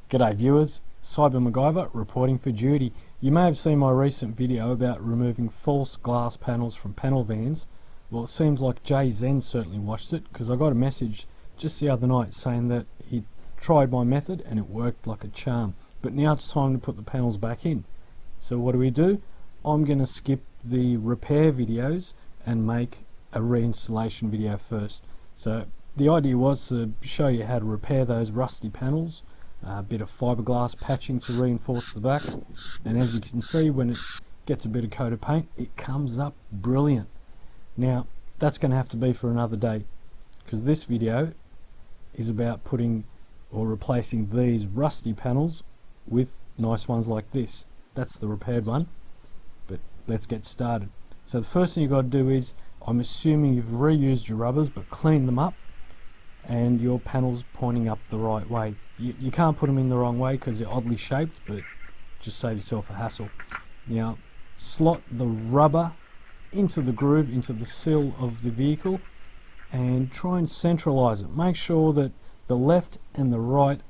G'day viewers, Cyber MacGyver reporting for duty. You may have seen my recent video about removing false glass panels from panel vans. Well, it seems like Jay Zen certainly watched it, because I got a message just the other night saying that he tried my method and it worked like a charm. But now it's time to put the panels back in. So what do? I'm going to skip the repair videos and make a reinstallation video first. So the idea was to show you how to repair those rusty panels, a bit of fiberglass patching to reinforce the back, and as you can see, when it gets a bit of coat of paint, it comes up brilliant. Now that's going to have to be for another day, because this video is about putting or replacing these rusty panels with nice ones like this. That's the repaired one, but let's get started. So the first thing you've got to do is, I'm assuming you've reused your rubbers but cleaned them up and your panel's pointing up the right way. You can't put them in the wrong way because they're oddly shaped, but just save yourself a hassle. Now slot the rubber into the groove, into the sill of the vehicle, and try and centralize it. Make sure that the left and the right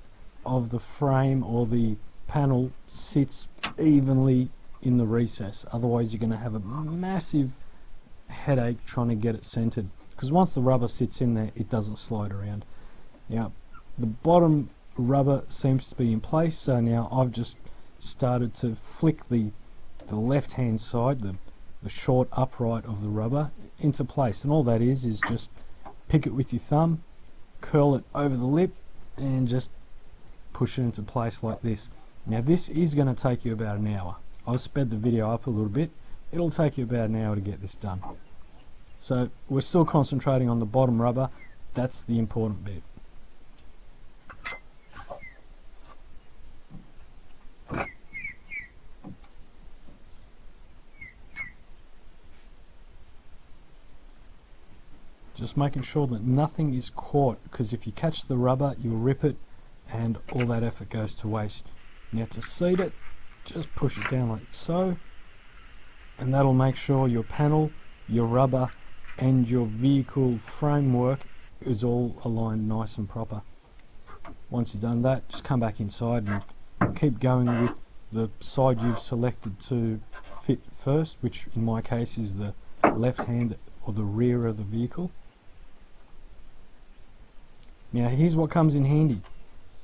of the frame or the panel sits evenly in the recess, otherwise you're going to have a massive headache trying to get it centered, because once the rubber sits in there it doesn't slide around. Now the bottom rubber seems to be in place, so now I've just started to flick the left hand side, the short upright of the rubber, into place, and all that is just pick it with your thumb, curl it over the lip and just push it into place like this. Now this is going to take you about an hour. I've sped the video up a little bit. It'll take you about an hour to get this done. So we're still concentrating on the bottom rubber. That's the important bit. Just making sure that nothing is caught, because if you catch the rubber you'll rip it and all that effort goes to waste. Now to seat it, just push it down like so, and that'll make sure your panel, your rubber and your vehicle framework is all aligned nice and proper. Once you've done that, just come back inside and keep going with the side you've selected to fit first, which in my case is the left hand or the rear of the vehicle. Now here's what comes in handy: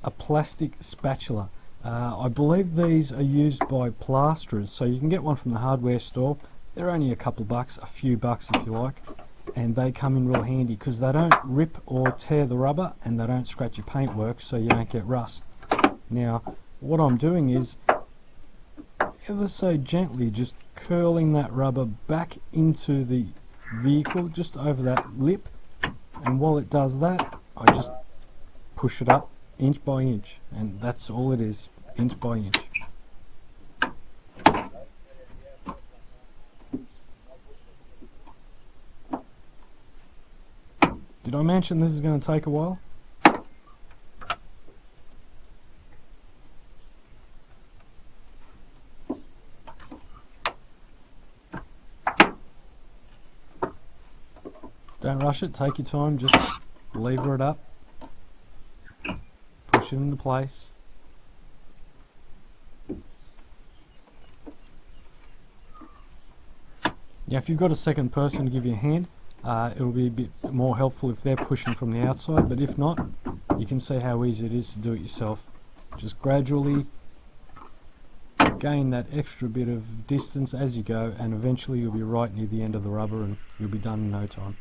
a plastic spatula. I believe these are used by plasterers, so you can get one from the hardware store. They're only a couple bucks, a few bucks if you like, and they come in real handy because they don't rip or tear the rubber and they don't scratch your paintwork, so you don't get rust. Now what I'm doing is ever so gently just curling that rubber back into the vehicle, just over that lip, and while it does that I just push it up inch by inch, and that's all it is, inch by inch. Did I mention this is going to take a while? Don't rush it, take your time, just lever it up, push it into place. Now if you've got a second person to give you a hand, it'll be a bit more helpful if they're pushing from the outside, but if not, you can see how easy it is to do it yourself. Just gradually gain that extra bit of distance as you go, and eventually you'll be right near the end of the rubber and you'll be done in no time.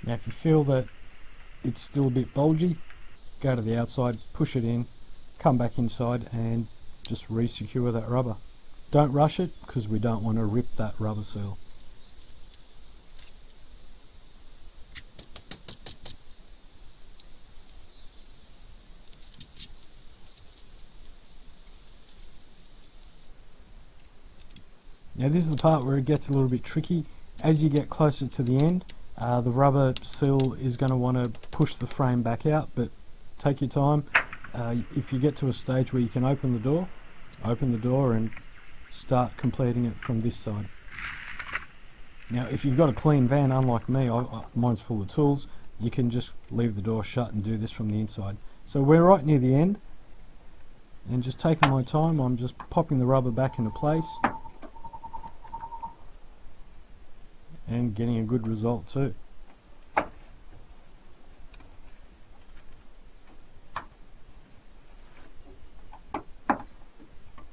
Now if you feel that it's still a bit bulgy, go to the outside, push it in, come back inside and just re-secure that rubber. Don't rush it, because we don't want to rip that rubber seal. Now this is the part where it gets a little bit tricky. As you get closer to the end, the rubber seal is going to want to push the frame back out, but take your time. If you get to a stage where you can open the door and start completing it from this side. Now if you've got a clean van, unlike me, mine's full of tools, you can just leave the door shut and do this from the inside. So we're right near the end, and just taking my time, I'm just popping the rubber back into place and getting a good result too.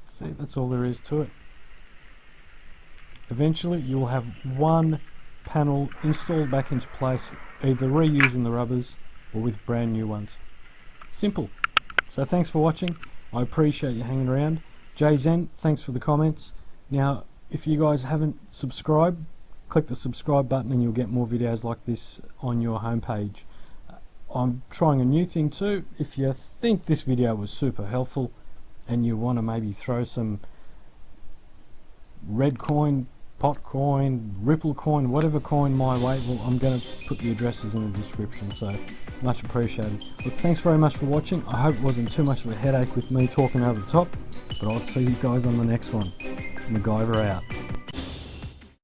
See, that's all there is to it. Eventually you'll have one panel installed back into place, either reusing the rubbers or with brand new ones. Simple. So thanks for watching. I appreciate you hanging around. Jay Zen, thanks for the comments. Now, if you guys haven't subscribed, click the subscribe button and you'll get more videos like this on your homepage. I'm trying a new thing too. If you think this video was super helpful and you want to maybe throw some red coin, pot coin, ripple coin, whatever coin my way, well, I'm going to put the addresses in the description, so much appreciated. Look, thanks very much for watching. I hope it wasn't too much of a headache with me talking over the top, but I'll see you guys on the next one. MacGyver out.